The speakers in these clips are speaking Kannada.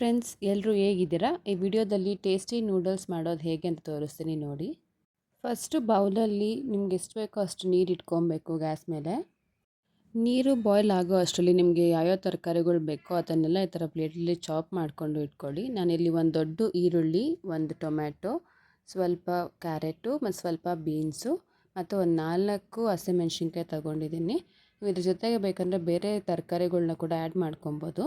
ಫ್ರೆಂಡ್ಸ್, ಎಲ್ಲರೂ ಹೇಗಿದ್ದೀರಾ? ಈ ವಿಡಿಯೋದಲ್ಲಿ ಟೇಸ್ಟಿ ನೂಡಲ್ಸ್ ಮಾಡೋದು ಹೇಗೆ ಅಂತ ತೋರಿಸ್ತೀನಿ ನೋಡಿ. ಫಸ್ಟು ಬೌಲಲ್ಲಿ ನಿಮ್ಗೆ ಎಷ್ಟು ಬೇಕೋ ಅಷ್ಟು ನೀರು ಇಟ್ಕೊಬೇಕು ಗ್ಯಾಸ್ ಮೇಲೆ. ನೀರು ಬಾಯ್ಲ್ ಆಗೋ ಅಷ್ಟರಲ್ಲಿ ನಿಮಗೆ ಯಾವ್ಯಾವ ತರಕಾರಿಗಳು ಬೇಕೋ ಅದನ್ನೆಲ್ಲ ಈ ಥರ ಪ್ಲೇಟಲ್ಲಿ ಚಾಪ್ ಮಾಡಿಕೊಂಡು ಇಟ್ಕೊಳ್ಳಿ. ನಾನಿಲ್ಲಿ ಒಂದು ದೊಡ್ಡ ಈರುಳ್ಳಿ, ಒಂದು ಟೊಮ್ಯಾಟೊ, ಸ್ವಲ್ಪ ಕ್ಯಾರೆಟು ಮತ್ತು ಸ್ವಲ್ಪ ಬೀನ್ಸು ಮತ್ತು ಒಂದು 4 ಹಸಿಮೆಣ್ಸಿನ್ಕಾಯಿ ತೊಗೊಂಡಿದ್ದೀನಿ. ನೀವು ಇದ್ರ ಜೊತೆಗೆ ಬೇಕಂದರೆ ಬೇರೆ ತರಕಾರಿಗಳ್ನ ಕೂಡ ಆ್ಯಡ್ ಮಾಡ್ಕೊಬೋದು.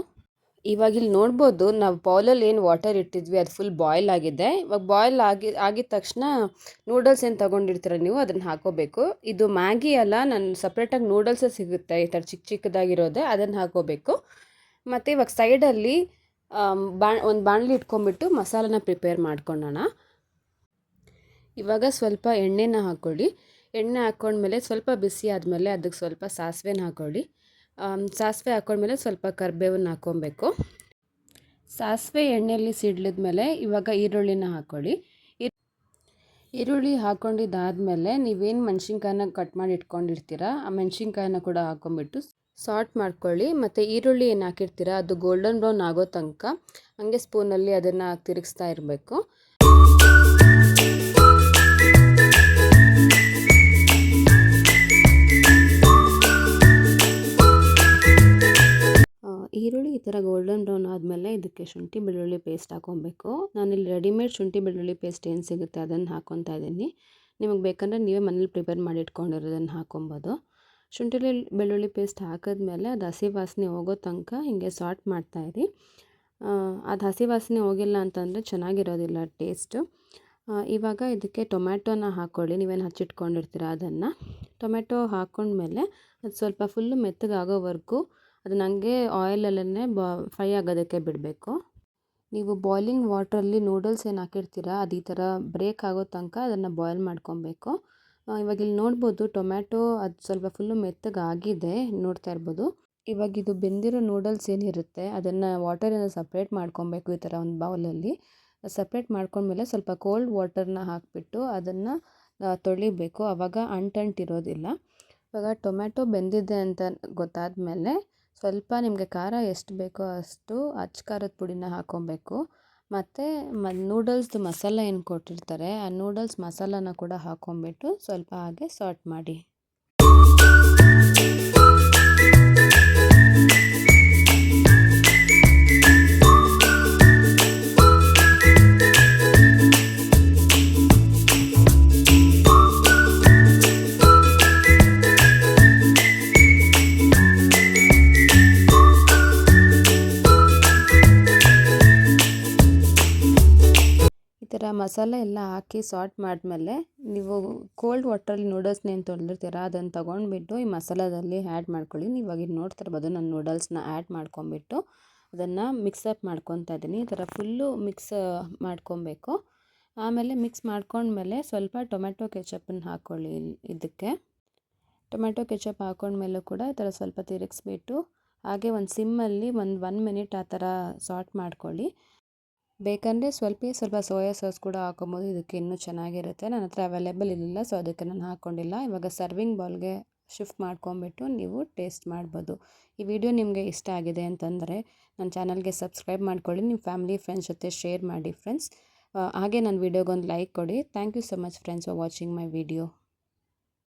ಇವಾಗ ಇಲ್ಲಿ ನೋಡ್ಬೋದು, ನಾವು ಬೌಲಲ್ಲಿ ಏನು ವಾಟರ್ ಇಟ್ಟಿದ್ವಿ ಅದು ಫುಲ್ ಬಾಯ್ಲ್ ಆಗಿದೆ. ಇವಾಗ ಬಾಯ್ಲ್ ಆಗಿದ ತಕ್ಷಣ ನೂಡಲ್ಸ್ ಏನು ತೊಗೊಂಡಿರ್ತೀರ ನೀವು ಅದನ್ನು ಹಾಕೋಬೇಕು. ಇದು ಮ್ಯಾಗಿ ಅಲ್ಲ, ನಾನು ಸಪ್ರೇಟಾಗಿ ನೂಡಲ್ಸೇ ಸಿಗುತ್ತೆ ಈ ಥರ ಚಿಕ್ಕ ಚಿಕ್ಕದಾಗಿರೋದೆ, ಅದನ್ನು ಹಾಕೋಬೇಕು. ಮತ್ತು ಇವಾಗ ಸೈಡಲ್ಲಿ ಒಂದು ಬಾಣಲಿ ಇಟ್ಕೊಂಡ್ಬಿಟ್ಟು ಮಸಾಲನ ಪ್ರಿಪೇರ್ ಮಾಡ್ಕೊಳ್ಳೋಣ. ಇವಾಗ ಸ್ವಲ್ಪ ಎಣ್ಣೆನ ಹಾಕ್ಕೊಳ್ಳಿ. ಎಣ್ಣೆ ಹಾಕ್ಕೊಂಡ್ಮೇಲೆ ಸ್ವಲ್ಪ ಬಿಸಿ ಆದಮೇಲೆ ಅದಕ್ಕೆ ಸ್ವಲ್ಪ ಸಾಸಿವೆನ ಹಾಕ್ಕೊಳ್ಳಿ. ಸಾಸಿವೆ ಹಾಕ್ಕೊಂಡ್ಮೇಲೆ ಸ್ವಲ್ಪ ಕರಿಬೇವನ್ನ ಹಾಕ್ಕೊಬೇಕು. ಸಾಸಿವೆ ಎಣ್ಣೆಯಲ್ಲಿ ಸಿಡ್ಲಿದ್ಮೇಲೆ ಇವಾಗ ಈರುಳ್ಳಿನ ಹಾಕ್ಕೊಳ್ಳಿ. ಈರುಳ್ಳಿ ಹಾಕ್ಕೊಂಡಿದ್ದಾದಮೇಲೆ ನೀವೇನು ಮೆಣಸಿನ್ಕಾಯಿನ ಕಟ್ ಮಾಡಿ ಇಟ್ಕೊಂಡಿರ್ತೀರ ಆ ಮೆಣಸಿನ್ಕಾಯಿನ ಕೂಡ ಹಾಕ್ಕೊಂಬಿಟ್ಟು ಸಾಲ್ಟ್ ಮಾಡ್ಕೊಳ್ಳಿ. ಮತ್ತು ಈರುಳ್ಳಿ ಏನು ಹಾಕಿರ್ತೀರ ಅದು ಗೋಲ್ಡನ್ ಬ್ರೌನ್ ಆಗೋ ತನಕ ಹಂಗೆ ಸ್ಪೂನಲ್ಲಿ ಅದನ್ನು ತಿರುಗಿಸ್ತಾ ಇರಬೇಕು. ಈರುಳ್ಳಿ ಈ ಥರ ಗೋಲ್ಡನ್ ಬ್ರೌನ್ ಆದಮೇಲೆ ಇದಕ್ಕೆ ಶುಂಠಿ ಬೆಳ್ಳುಳ್ಳಿ ಪೇಸ್ಟ್ ಹಾಕ್ಕೊಬೇಕು. ನಾನಿಲ್ಲಿ ರೆಡಿಮೇಡ್ ಶುಂಠಿ ಬೆಳ್ಳುಳ್ಳಿ ಪೇಸ್ಟ್ ಏನು ಸಿಗುತ್ತೆ ಅದನ್ನು ಹಾಕ್ಕೊತಾ ಇದ್ದೀನಿ. ನಿಮಗೆ ಬೇಕಂದರೆ ನೀವೇ ಮನೇಲಿ ಪ್ರಿಪೇರ್ ಮಾಡಿ ಇಟ್ಕೊಂಡಿರೋದನ್ನು ಹಾಕ್ಕೊಬೋದು. ಶುಂಠಿ ಬೆಳ್ಳುಳ್ಳಿ ಪೇಸ್ಟ್ ಹಾಕಿದ್ಮೇಲೆ ಅದು ಹಸಿ ವಾಸನೆ ಹೋಗೋ ತನಕ ಹಿಂಗೆ ಸಾಲ್ಟ್ ಮಾಡ್ತಾಯಿರಿ. ಅದು ಹಸಿ ವಾಸನೆ ಹೋಗಿಲ್ಲ ಅಂತಂದರೆ ಚೆನ್ನಾಗಿರೋದಿಲ್ಲ ಟೇಸ್ಟು. ಇವಾಗ ಇದಕ್ಕೆ ಟೊಮ್ಯಾಟೋನ ಹಾಕ್ಕೊಳ್ಳಿ, ನೀವೇನು ಹಚ್ಚಿಟ್ಕೊಂಡಿರ್ತೀರ ಅದನ್ನು. ಟೊಮ್ಯಾಟೊ ಹಾಕ್ಕೊಂಡ್ಮೇಲೆ ಅದು ಸ್ವಲ್ಪ ಫುಲ್ಲು ಮೆತ್ತಗಾಗೋವರೆಗೂ ಅದನ್ನ ಹಂಗೆ ಆಯಿಲಲ್ಲೇ ಫ್ರೈ ಆಗೋದಕ್ಕೆ ಬಿಡಬೇಕು. ನೀವು ಬಾಯ್ಲಿಂಗ್ ವಾಟ್ರಲ್ಲಿ ನೂಡಲ್ಸ್ ಏನು ಹಾಕಿರ್ತೀರ ಅದು ಈ ಥರ ಬ್ರೇಕ್ ಆಗೋ ತನಕ ಅದನ್ನು ಬಾಯ್ಲ್ ಮಾಡ್ಕೊಬೇಕು. ಇವಾಗ ಇಲ್ಲಿ ನೋಡ್ಬೋದು ಟೊಮ್ಯಾಟೊ ಅದು ಸ್ವಲ್ಪ ಫುಲ್ಲು ಮೆತ್ತಗಾಗಿದೆ, ನೋಡ್ತಾ ಇರ್ಬೋದು. ಇವಾಗ ಇದು ಬೆಂದಿರೋ ನೂಡಲ್ಸ್ ಏನಿರುತ್ತೆ ಅದನ್ನು ವಾಟರಿಂದ ಸಪ್ರೇಟ್ ಮಾಡ್ಕೊಬೇಕು. ಈ ಥರ ಒಂದು ಬೌಲಲ್ಲಿ ಸಪ್ರೇಟ್ ಮಾಡ್ಕೊಂಡ್ಮೇಲೆ ಸ್ವಲ್ಪ ಕೋಲ್ಡ್ ವಾಟರ್ನ ಹಾಕಿಬಿಟ್ಟು ಅದನ್ನು ತೊಳಿಬೇಕು. ಆವಾಗ ಅಂಟಿರೋದಿಲ್ಲ. ಇವಾಗ ಟೊಮ್ಯಾಟೊ ಬೆಂದಿದೆ ಅಂತ ಗೊತ್ತಾದಮೇಲೆ ಸ್ವಲ್ಪ ನಿಮಗೆ ಖಾರ ಎಷ್ಟು ಬೇಕೋ ಅಷ್ಟು ಅಚ್ಚ ಖಾರದ ಪುಡಿನ ಹಾಕ್ಕೊಬೇಕು. ಮತ್ತು ನೂಡಲ್ಸ್ದು ಮಸಾಲ ಏನು ಕೊಟ್ಟಿರ್ತಾರೆ ಆ ನೂಡಲ್ಸ್ ಮಸಾಲಾನ ಕೂಡ ಹಾಕ್ಕೊಂಬಿಟ್ಟು ಸ್ವಲ್ಪ ಹಾಗೆ ಸಾಲ್ಟ್ ಮಾಡಿ. ಈ ಥರ ಮಸಾಲೆ ಎಲ್ಲ ಹಾಕಿ ಸಾಲ್ಟ್ ಮಾಡಿದ್ಮೇಲೆ ನೀವು ಕೋಲ್ಡ್ ವಾಟ್ರಲ್ಲಿ ನೂಡಲ್ಸ್ನ ಏನು ತೊಳೆದಿರ್ತೀರ ಅದನ್ನು ತೊಗೊಂಡ್ಬಿಟ್ಟು ಈ ಮಸಾಲದಲ್ಲಿ ಆ್ಯಡ್ ಮಾಡ್ಕೊಳ್ಳಿ. ಇವಾಗ ಇದು ನೋಡ್ತಿರ್ಬೋದು ನಾನು ನೂಡಲ್ಸ್ನ ಆ್ಯಡ್ ಮಾಡ್ಕೊಂಬಿಟ್ಟು ಅದನ್ನು ಮಿಕ್ಸಪ್ ಮಾಡ್ಕೊತಾ ಇದ್ದೀನಿ. ಈ ಥರ ಫುಲ್ಲು ಮಿಕ್ಸ್ ಮಾಡ್ಕೊಬೇಕು. ಆಮೇಲೆ ಮಿಕ್ಸ್ ಮಾಡ್ಕೊಂಡ್ಮೇಲೆ ಸ್ವಲ್ಪ ಟೊಮೆಟೊ ಕೆಚಪ್ಪನ್ನು ಹಾಕ್ಕೊಳ್ಳಿ. ಇದಕ್ಕೆ ಟೊಮೆಟೊ ಕೆಚಪ್ ಹಾಕ್ಕೊಂಡ್ಮೇಲೂ ಕೂಡ ಈ ಥರ ಸ್ವಲ್ಪ ತಿರುಗಿಸ್ಬಿಟ್ಟು ಹಾಗೆ ಒಂದು ಸಿಮ್ಮಲ್ಲಿ ಒಂದು 1 ಮಿನಿಟ್ ಆ ಥರ ಸಾಲ್ಟ್ ಮಾಡ್ಕೊಳ್ಳಿ. ಬೇಕಂದರೆ ಸ್ವಲ್ಪ ಸೋಯಾ ಸಾಸ್ ಕೂಡ ಹಾಕ್ಕೊಬೋದು, ಇದಕ್ಕೆ ಇನ್ನೂ ಚೆನ್ನಾಗಿರುತ್ತೆ. ನನ್ನ ಹತ್ರ ಅವೈಲೇಬಲ್ ಇರಲಿಲ್ಲ, ಸೊ ಅದಕ್ಕೆ ನಾನು ಹಾಕ್ಕೊಂಡಿಲ್ಲ. ಇವಾಗ ಸರ್ವಿಂಗ್ ಬೌಲ್ಗೆ ಶಿಫ್ಟ್ ಮಾಡ್ಕೊಂಬಿಟ್ಟು ನೀವು ಟೇಸ್ಟ್ ಮಾಡ್ಬೋದು. ಈ ವಿಡಿಯೋ ನಿಮಗೆ ಇಷ್ಟ ಆಗಿದೆ ಅಂತಂದರೆ ನನ್ನ ಚಾನಲ್ಗೆ ಸಬ್ಸ್ಕ್ರೈಬ್ ಮಾಡ್ಕೊಳ್ಳಿ, ನಿಮ್ಮ ಫ್ಯಾಮಿಲಿ ಫ್ರೆಂಡ್ಸ್ ಜೊತೆ ಶೇರ್ ಮಾಡಿ ಫ್ರೆಂಡ್ಸ್. ಹಾಗೆ ನನ್ನ ವಿಡಿಯೋಗೊಂದು ಲೈಕ್ ಕೊಡಿ. Thank you so much friends for watching my video.